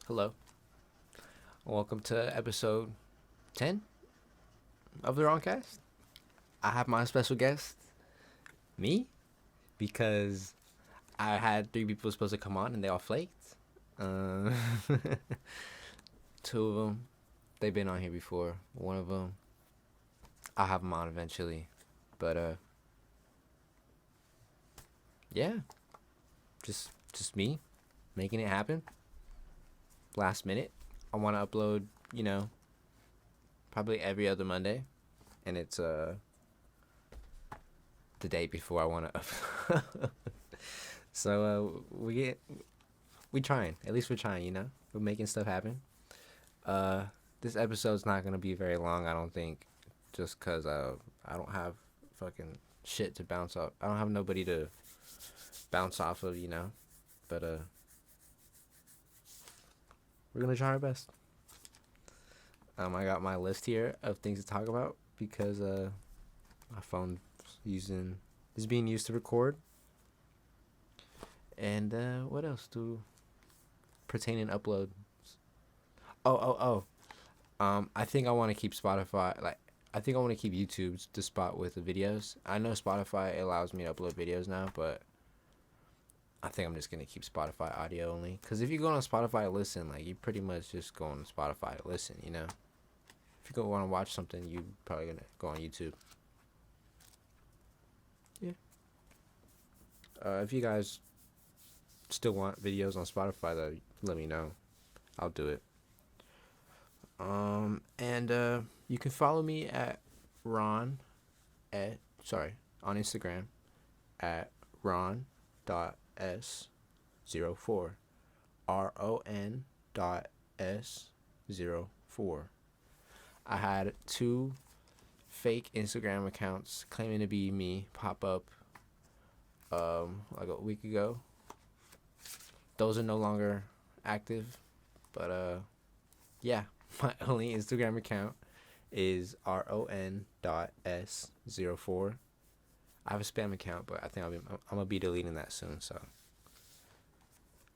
Hello. Welcome to episode 10 of the Roncast. I have my special guest, me, because I had three people supposed to come on and they all flaked. Uh, Two of them, they've been on here before. One of them, I'll have them on eventually. But, yeah, just me making it happen. Last minute. I want to upload, probably every other Monday, and it's the day before I want to upload. So we trying. At least we're trying, We're making stuff happen. This episode's not gonna be very long, I don't think, just cause I don't have fucking shit to bounce off. I don't have nobody to bounce off of, But we're gonna try our best. I got my list here of things to talk about because my phone is being used to record. And what else do pertaining upload? Oh. I think I want to keep Spotify. I think I want to keep YouTube the spot with the videos. I know Spotify allows me to upload videos now, but I think I'm just gonna keep Spotify audio only. Cause if you go on Spotify to listen, you pretty much just go on Spotify to listen. If you go want to watch something, you probably gonna go on YouTube. Yeah. If you guys still want videos on Spotify, though, let me know. I'll do it. And you can follow me at on Instagram at ron.s04 ron.s04. I had two fake Instagram accounts claiming to be me pop up like a week ago. Those are no longer active, but yeah, my only Instagram account is ron.s04. I have a spam account, but I think I'm gonna be deleting that soon. So,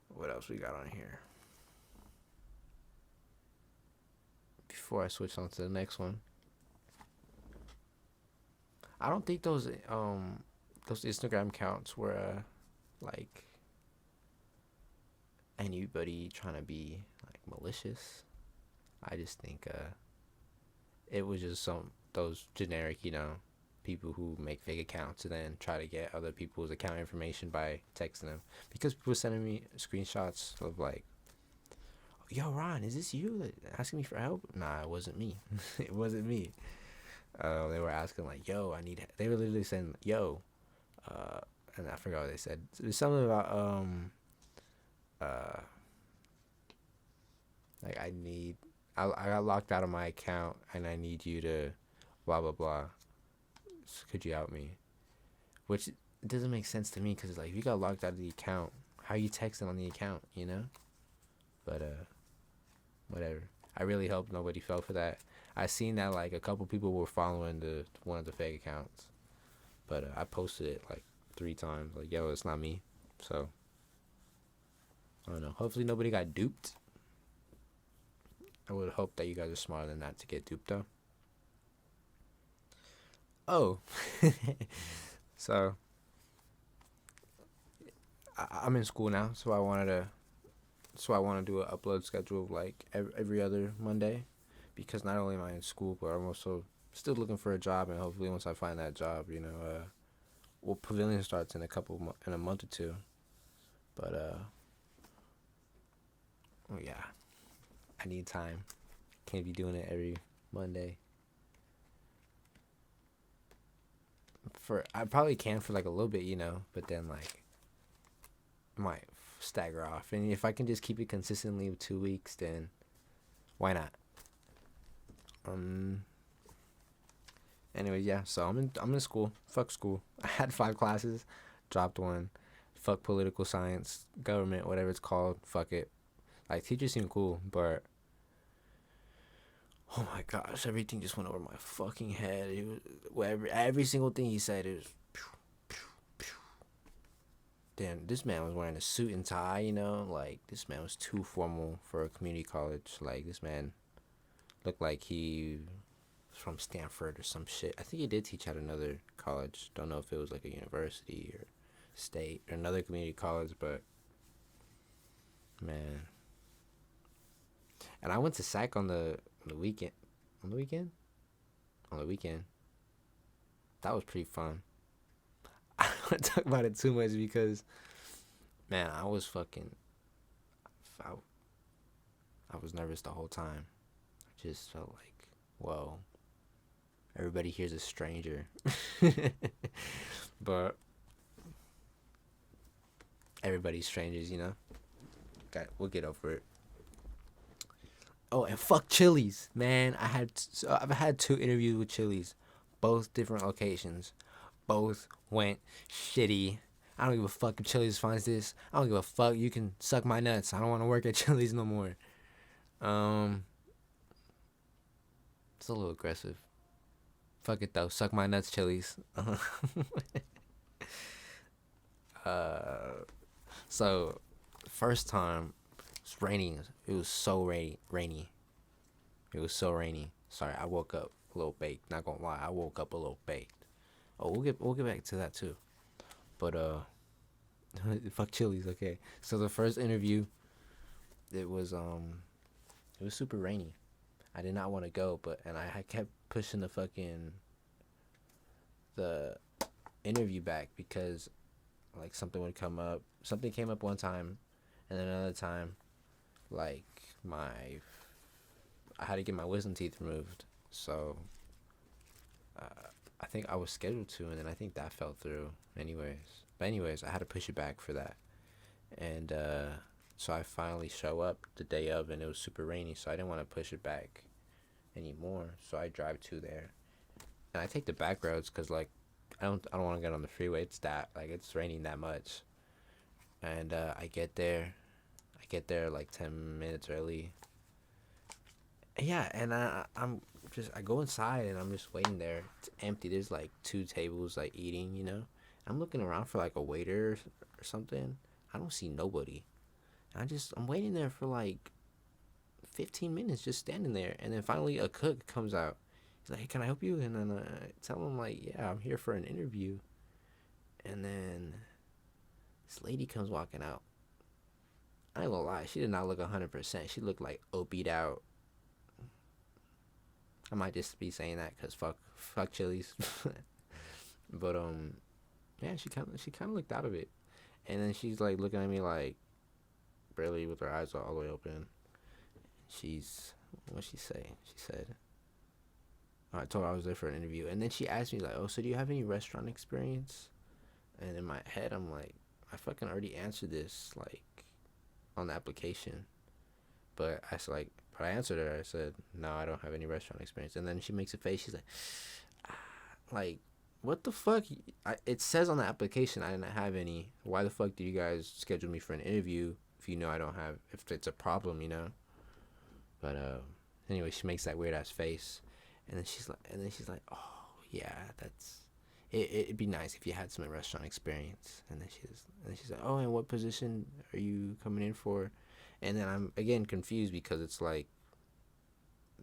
what else we got on here? Before I switch on to the next one, I don't think those Instagram accounts were like anybody trying to be malicious. I just think it was just those generic, people who make fake accounts and then try to get other people's account information by texting them. Because people were sending me screenshots of yo, Ron, is this you asking me for help? Nah, it wasn't me. It wasn't me. They were asking yo, they were literally saying, yo, and I forgot what they said. It was something about I got locked out of my account and I need you to blah blah blah. So could you help me? Which doesn't make sense to me because if you got locked out of the account, how are you texting on the account? But whatever. I really hope nobody fell for that. I seen that a couple people were following one of the fake accounts, but I posted it 3 times. Yo, it's not me. So I don't know. Hopefully nobody got duped. I would hope that you guys are smarter than that to get duped though. Oh, so I'm in school now, so I want to do an upload schedule of every other Monday, because not only am I in school, but I'm also still looking for a job, and hopefully once I find that job, Pavilion starts in a month or two, but oh yeah, I need time. Can't be doing it every Monday. I probably can for a little bit, but then I might stagger off. And if I can just keep it consistently with 2 weeks, then why not? Anyway, yeah. So I'm in school. Fuck school. I had 5 classes, dropped one. Fuck political science, government, whatever it's called. Fuck it. Teachers seem cool, but oh my gosh, everything just went over my fucking head. Every single thing he said is then this man was wearing a suit and tie, you know, like this man was too formal for a community college. Like this man looked like he was from Stanford or some shit. I think he did teach at another college. Don't know if it was like a university or state or another community college, but man. And I went to SAC on the weekend. On the weekend? On the weekend. That was pretty fun. I don't want to talk about it too much because, man, I was fucking. I, I was nervous the whole time. I just felt like, whoa, everybody here's a stranger. But everybody's strangers, you know? We'll get over it. Oh, and fuck Chili's, man. I've had 2 interviews with Chili's, both different locations. Both went shitty. I don't give a fuck if Chili's finds this. I don't give a fuck. You can suck my nuts. I don't want to work at Chili's no more. It's a little aggressive. Fuck it though. Suck my nuts, Chili's. So first time it's raining. It was so rainy. It was so rainy. Sorry, I woke up a little baked. Not gonna lie, I woke up a little baked. Oh, we'll get back to that too. But fuck Chili's, okay. So the first interview, it was super rainy. I did not want to go, and I kept pushing the interview back because like something would come up. Something came up one time, and then another time, like I had to get my wisdom teeth removed. So I think I was scheduled to, and then I think that fell through. But anyways, I had to push it back for that, and so I finally show up the day of, and it was super rainy, so I didn't want to push it back anymore. So I drive to there, and I take the back roads because like I don't want to get on the freeway. It's raining that much, and I get there like 10 minutes early. Yeah, and I go inside and I'm just waiting there. It's empty. There's like 2 tables like eating, you know. I'm looking around for like a waiter or something. I don't see nobody. I'm waiting there for like 15 minutes just standing there, and then finally a cook comes out. He's like, "Hey, can I help you?" And then I tell him like, "Yeah, I'm here for an interview." And then this lady comes walking out. I ain't gonna lie, she did not look 100%. She looked like OP'd out. I might just be saying that because fuck Chili's. But yeah, she kind of looked out of it, and then she's like looking at me like barely with her eyes all the way open. What'd she say? She said, I told her I was there for an interview, and then she asked me like, "Oh, so do you have any restaurant experience?" And in my head, I'm like, I fucking already answered this like on the application, but I answered her. I said, "No, I don't have any restaurant experience." And then she makes a face. She's like, like, what the fuck? It says on the application I didn't have any. Why the fuck do you guys schedule me for an interview if you know I don't have? If it's a problem, you know. But anyway, she makes that weird ass face, and then she's like, "Oh yeah, that's it. It'd be nice if you had some restaurant experience." And then she's like, "Oh, and what position are you coming in for?" And then I'm again confused because it's like,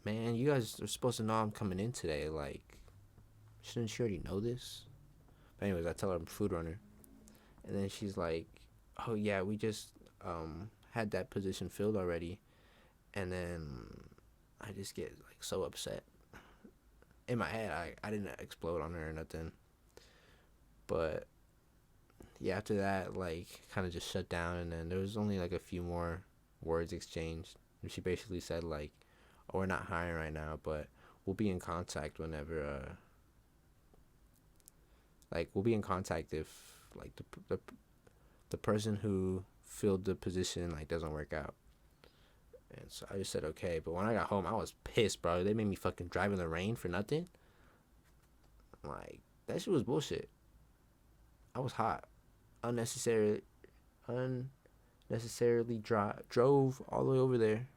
man, you guys are supposed to know I'm coming in today. Like, shouldn't she already know this? But anyways, I tell her I'm a food runner, and then she's like, "Oh yeah, we just had that position filled already." And then I just get like so upset. In my head, I didn't explode on her or nothing. But yeah, after that, like, kind of just shut down, and then there was only like a few more words exchanged. And she basically said like, "Oh, we're not hiring right now, but we'll be in contact whenever we'll be in contact if like the person who filled the position like doesn't work out." And so I just said okay, but when I got home, I was pissed, bro. They made me fucking drive in the rain for nothing. Like, that shit was bullshit. I was hot, unnecessarily drove all the way over there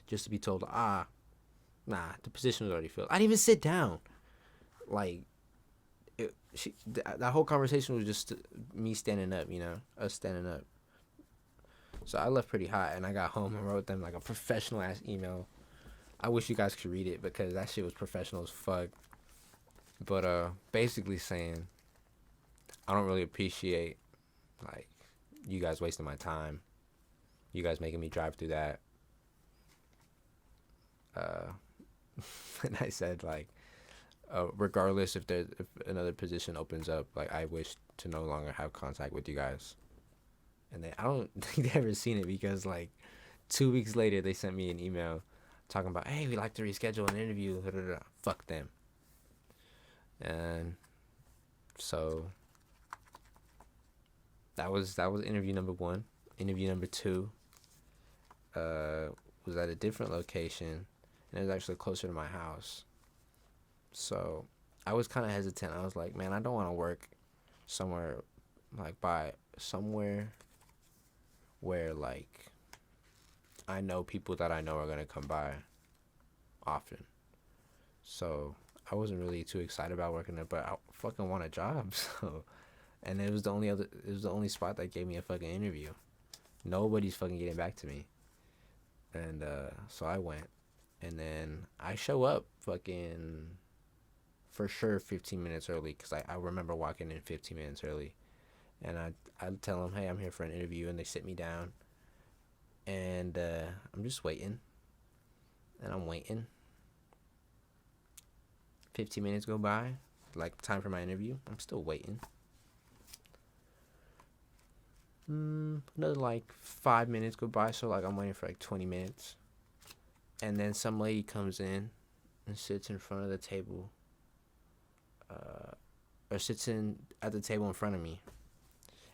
just to be told, nah, the position was already filled. I didn't even sit down. Like, that whole conversation was just me standing up, us standing up. So I left pretty hot, and I got home and wrote them like a professional ass email. I wish you guys could read it because that shit was professional as fuck. But basically saying I don't really appreciate like you guys wasting my time. You guys making me drive through that. And I said like, regardless if another position opens up, like I wish to no longer have contact with you guys. And I don't think they ever seen it because like 2 weeks later they sent me an email talking about, hey, we'd like to reschedule an interview. Fuck them. And so that was interview number 1. Interview number 2 was at a different location, and it was actually closer to my house. So I was kind of hesitant. I was like, man, I don't want to work somewhere where like I know people that I know are gonna come by often. So I wasn't really too excited about working there, but I fucking want a job. So, and it was the only spot that gave me a fucking interview. Nobody's fucking getting back to me. And so I went, and then I show up fucking for sure 15 minutes early, because I remember walking in 15 minutes early. And I tell them, hey, I'm here for an interview, and they sit me down. And I'm just waiting. And I'm waiting. 15 minutes go by, like time for my interview. I'm still waiting. Another like 5 minutes go by, so like I'm waiting for like 20 minutes. And then some lady comes in and sits in front of the table. Or sits at the table in front of me.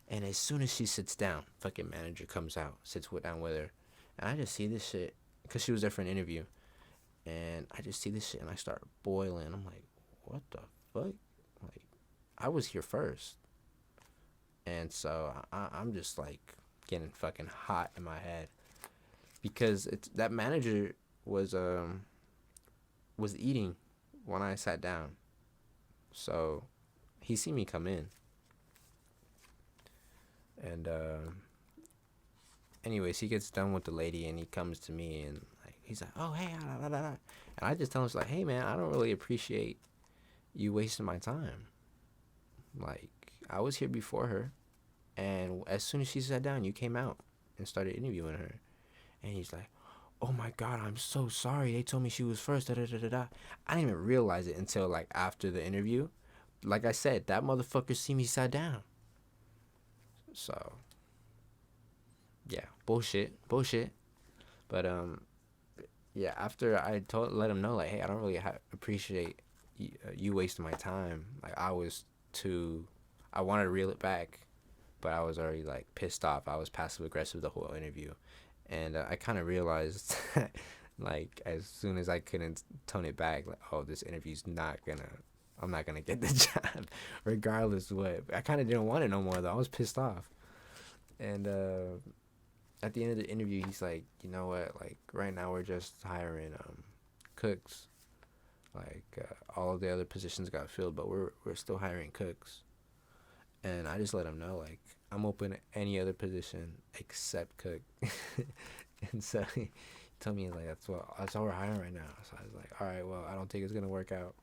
And as soon as she sits down, fucking manager comes out, sits down with her. And I just see this shit, because she was there for an interview. And I just see this shit, and I start boiling. I'm like, what the fuck? Like, I was here first. And so I'm just like getting fucking hot in my head, because that manager was eating when I sat down. So he seen me come in. And anyways, he gets done with the lady, and he comes to me, and like he's like, oh, hey, blah, blah, blah. And I just tell him, like, hey, man, I don't really appreciate you wasting my time. Like, I was here before her, and as soon as she sat down, you came out and started interviewing her. And he's like, oh my God, I'm so sorry. They told me she was first. Da, da, da, da, da. I didn't even realize it until like after the interview. Like I said, that motherfucker see me sat down. So yeah, bullshit. But yeah, after I let him know, like, hey, I don't really appreciate you wasting my time. Like, I wanted to reel it back, but I was already like pissed off. I was passive aggressive the whole interview, and I kind of realized like as soon as I couldn't tone it back, like, oh, this interview's I'm not gonna get the job regardless of what. I kind of didn't want it no more though. I was pissed off. And at the end of the interview, he's like, you know what, like right now we're just hiring cooks. Like all of the other positions got filled, but we're still hiring cooks. And I just let him know, like, I'm open to any other position except cook. And so he told me, like, that's all we're hiring right now. So I was like, all right, well, I don't think it's gonna work out.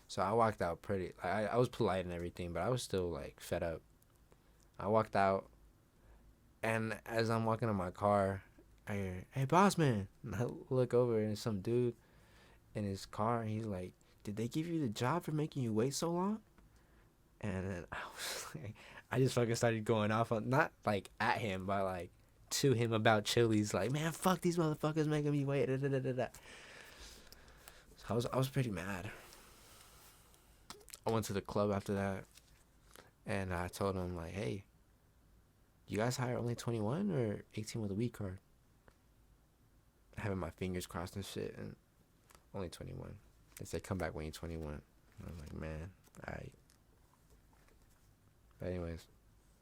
So I walked out pretty. I was polite and everything, but I was still like fed up. I walked out, and as I'm walking in my car, I hear, "Hey, boss man!" And I look over, and it's some dude in his car, and he's like, "Did they give you the job for making you wait so long?" And then I was like, I just fucking started going off on, not like at him, but like to him about Chili's. Like, man, fuck these motherfuckers making me wait. Da, da, da, da, da. So I was pretty mad. I went to the club after that, and I told him, like, hey, you guys hire only 21 or 18 with a weed card? Having my fingers crossed and shit, and only 21. They said, come back when you're 21. And I'm like, man, alright. But anyways,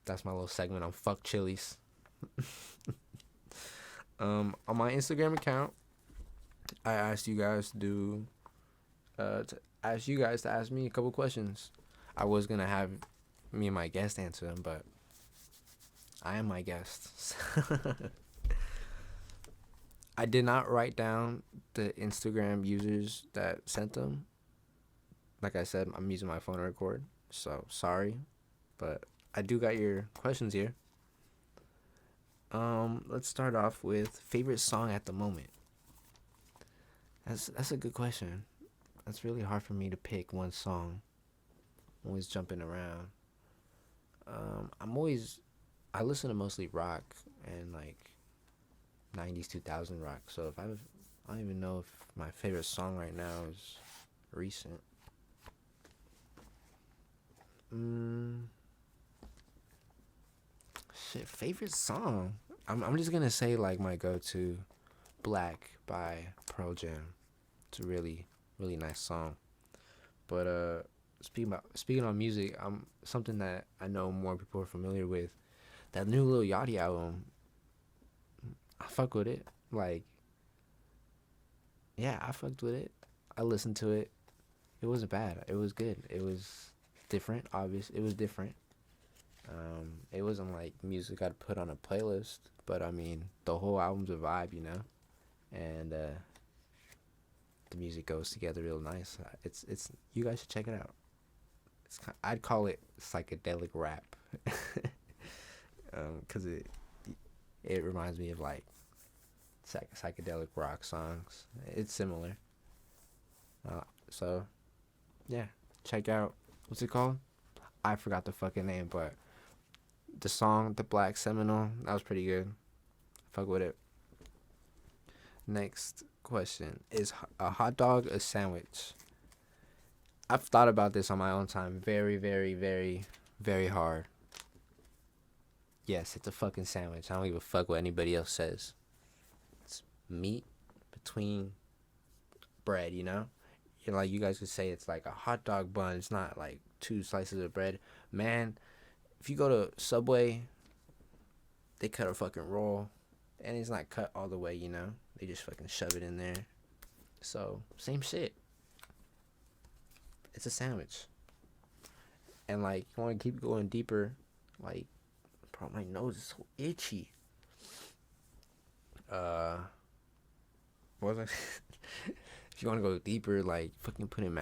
that's my little segment on fuck Chili's. On my Instagram account, I asked you guys to ask you guys to ask me a couple questions. I was gonna have me and my guest answer them, but I am my guest. I did not write down the Instagram users that sent them. Like I said, I'm using my phone to record, so sorry, but I do got your questions here. Let's start off with favorite song at the moment. That's a good question. That's really hard for me to pick one song. I'm always jumping around. I listen to mostly rock and like 90s 2000 rock. So I don't even know if my favorite song right now is recent. Shit, favorite song. I'm just gonna say like my go-to, "Black" by Pearl Jam. It's a really nice song. But speaking on music, something that I know more people are familiar with. That new Lil Yachty album, I fuck with it. Like, yeah, I fucked with it. I listened to it. It wasn't bad. It was good. It was different. Obvious. It was different. It wasn't like music I'd put on a playlist, but I mean, the whole album's a vibe, you know, and the music goes together real nice. It's you guys should check it out. I'd call it psychedelic rap, cause it reminds me of like psychedelic rock songs. It's similar. So yeah, check out what's it called? I forgot the fucking name, but the song "The Black Seminole" that was pretty good. Fuck with it. Next question: is a hot dog a sandwich? I've thought about this on my own time, very, very, very, very hard. Yes, it's a fucking sandwich. I don't give a fuck what anybody else says. It's meat between bread, you know? Like you guys could say it's like a hot dog bun. It's not like two slices of bread. Man, if you go to Subway, they cut a fucking roll. And it's not cut all the way, you know? They just fucking shove it in there. So, same shit. It's a sandwich. And like, you want to keep going deeper. Like, bro, my nose is so itchy. What was I? If you want to go deeper, like, fucking put in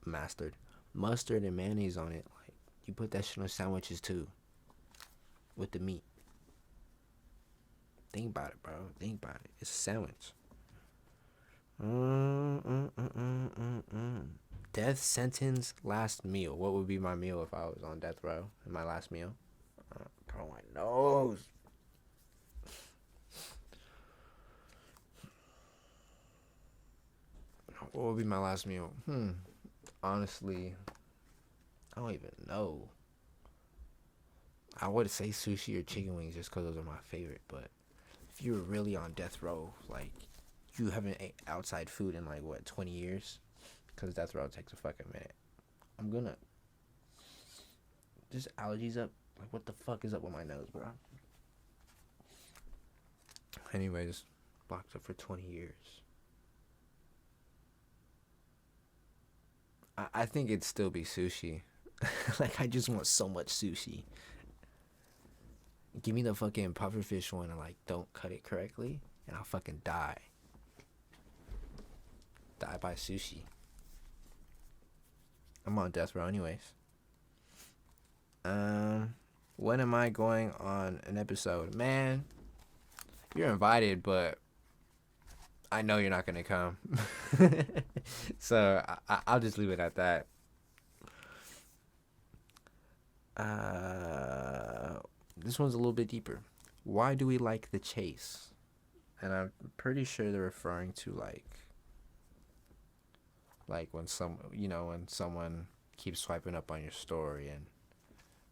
mustard and mayonnaise on it. Like, you put that shit on sandwiches too. With the meat. Think about it, bro. Think about it. It's a sandwich. Death sentence, last meal. What would be my meal if I was on death row? My last meal? Bro, my nose. What would be my last meal? Honestly, I don't even know. I would say sushi or chicken wings just because those are my favorite. But if you're really on death row, like, you haven't ate outside food in like, what, 20 years? Because death row takes a fucking minute. I'm gonna. Just allergies up. Like, what the fuck is up with my nose, bro? Anyways, blocked up for 20 years. I think it'd still be sushi. Like, I just want so much sushi. Give me the fucking pufferfish one and, like, don't cut it correctly, and I'll fucking die. Die by sushi. I'm on death row anyways. When am I going on an episode? Man, you're invited, but I know you're not gonna come. So I'll just leave it at that. This one's a little bit deeper. Why do we like the chase? And I'm pretty sure they're referring to like when when someone keeps swiping up on your story and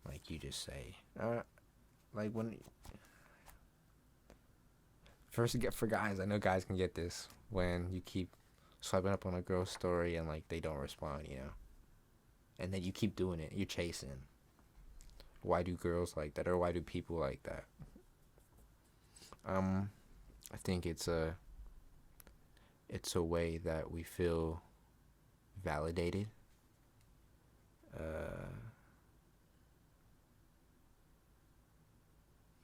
like you just say, like when first for guys, I know guys can get this when you keep swiping up on a girl's story and like they don't respond, and then you keep doing it, you're chasing. Why do girls like that, or why do people like that? I think it's a way that we feel validated. Uh,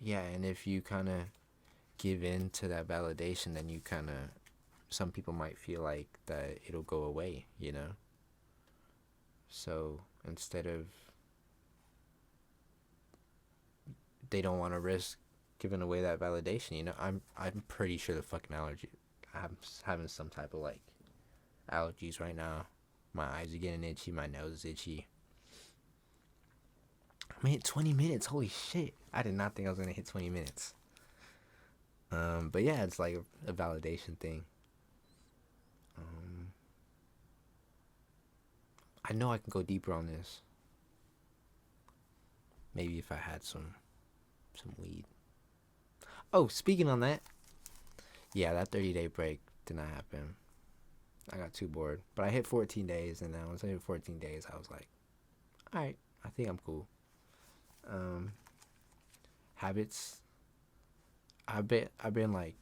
yeah, and if you kind of give in to that validation, then you kind of, some people might feel like that it'll go away, you know? So instead of, they don't want to risk giving away that validation, you know? I'm pretty sure the fucking allergy, I'm having some type of like allergies right now. My eyes are getting itchy, my nose is itchy. I made 20 minutes, holy shit. I did not think I was gonna hit 20 minutes. But yeah, it's like a validation thing. I know I can go deeper on this. Maybe if I had some weed. Oh, speaking on that, yeah, that 30-day break did not happen. I got too bored. But I hit 14 days, and then once I hit 14 days, I was like, alright, I think I'm cool. Habits. I've been like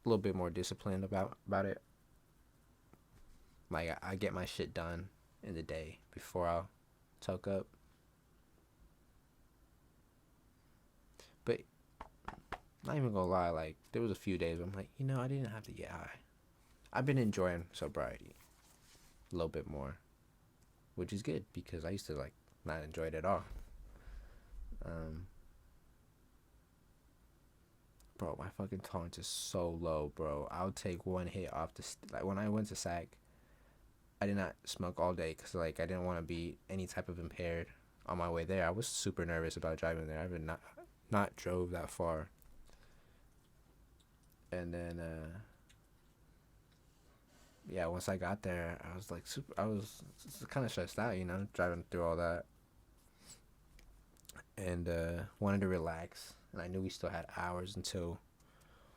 a little bit more disciplined about it. Like I get my shit done in the day before I'll tuck up. But not even gonna lie, like there was a few days where I'm like, I didn't have to get high. I've been enjoying sobriety a little bit more, which is good because I used to like not enjoy it at all. Bro, my fucking tolerance is so low, bro. I'll take one hit off like when I went to SAC, I did not smoke all day because like I didn't want to be any type of impaired on my way there. I was super nervous about driving there. I've not drove that far. And then yeah, once I got there, I was like I was kind of stressed out, driving through all that. And wanted to relax, and I knew we still had hours until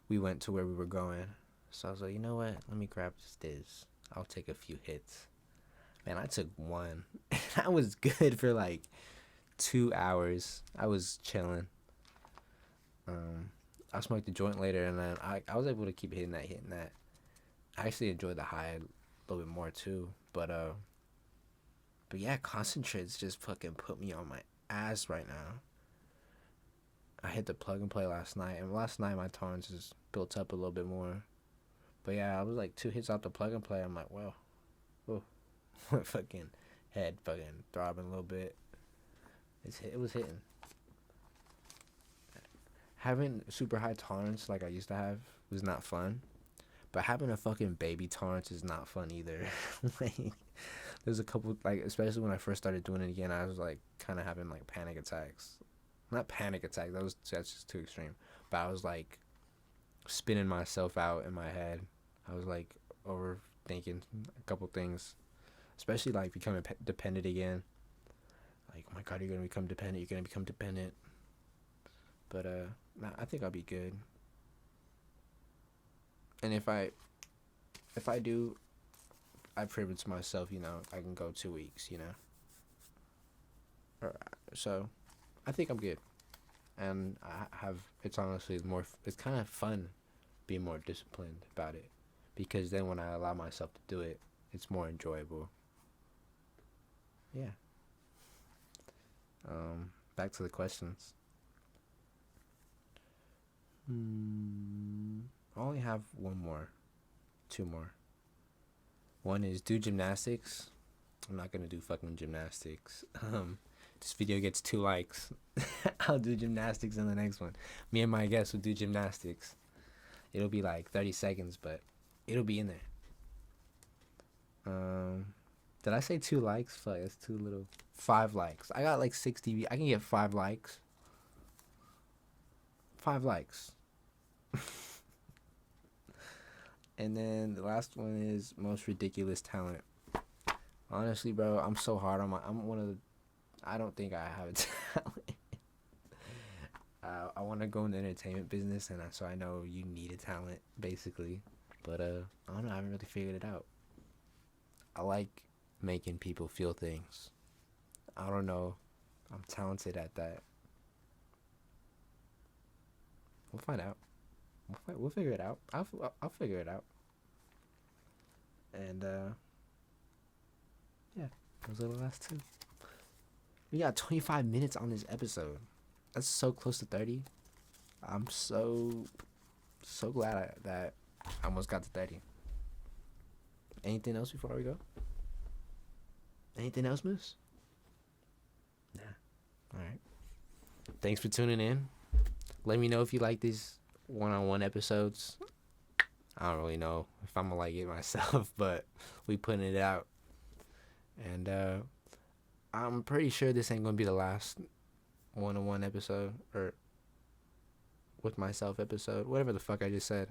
we went to where we were going. So I was like, you know what? Let me grab this. I'll take a few hits. Man, I took one. I was good for like 2 hours. I was chilling. I smoked a joint later, and then I was able to keep hitting that. I actually enjoyed the high a little bit more too. But yeah, concentrates just fucking put me on my ass right now. I hit the plug and play last night, and last night my tolerance is built up a little bit more. But yeah, I was like 2 hits out the plug and play. I'm like, well, whoa, my fucking head fucking throbbing a little bit. It was hitting. Having super high tolerance like I used to have was not fun, but having a fucking baby tolerance is not fun either. Like, there's a couple, like, especially when I first started doing it again, I was like kind of having like panic attacks. Not panic attacks, that's just too extreme. But I was like spinning myself out in my head. I was like overthinking a couple things, especially like becoming dependent again. Like, oh my god, you're gonna become dependent. But nah, I think I'll be good. And if I do, I prove it to myself, I can go 2 weeks, So I think I'm good. And it's honestly it's kind of fun being more disciplined about it. Because then when I allow myself to do it, it's more enjoyable. Yeah. Back to the questions. I only have 2 more. One is do gymnastics. I'm not gonna do fucking gymnastics. This video gets 2 likes. I'll do gymnastics in the next one. Me and my guest will do gymnastics. It'll be like 30 seconds, but it'll be in there. Did I say 2 likes? Fuck, that's too little. 5 likes. I got like 60. I can get 5 likes. 5 likes. And then the last one is most ridiculous talent. Honestly, bro, I'm so hard on I'm one of the, I don't think I have a talent. I want to go in the entertainment business, and so I know you need a talent, basically. But I don't know, I haven't really figured it out. I like making people feel things. I don't know. I'm talented at that. We'll find out. We'll figure it out. I'll figure it out. And Yeah, those are the last two. We got 25 minutes on this episode. That's so close to 30. I'm so glad that I almost got to 30. Anything else before we go? Anything else, Moose? Nah. All right. Thanks for tuning in. Let me know if you like these one-on-one episodes. I don't really know if I'm gonna like it myself, but we putting it out. And I'm pretty sure this ain't gonna be the last one-on-one episode or with myself episode, whatever the fuck I just said.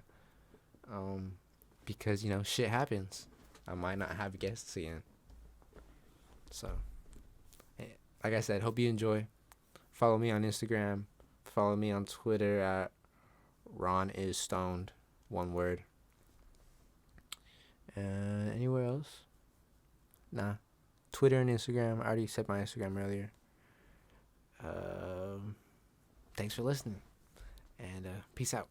Because shit happens. I might not have guests again. So, like I said, hope you enjoy. Follow me on Instagram. Follow me on Twitter at Ron is stoned, one word. Anywhere else? Nah. Twitter and Instagram. I already said my Instagram earlier. Thanks for listening. And peace out.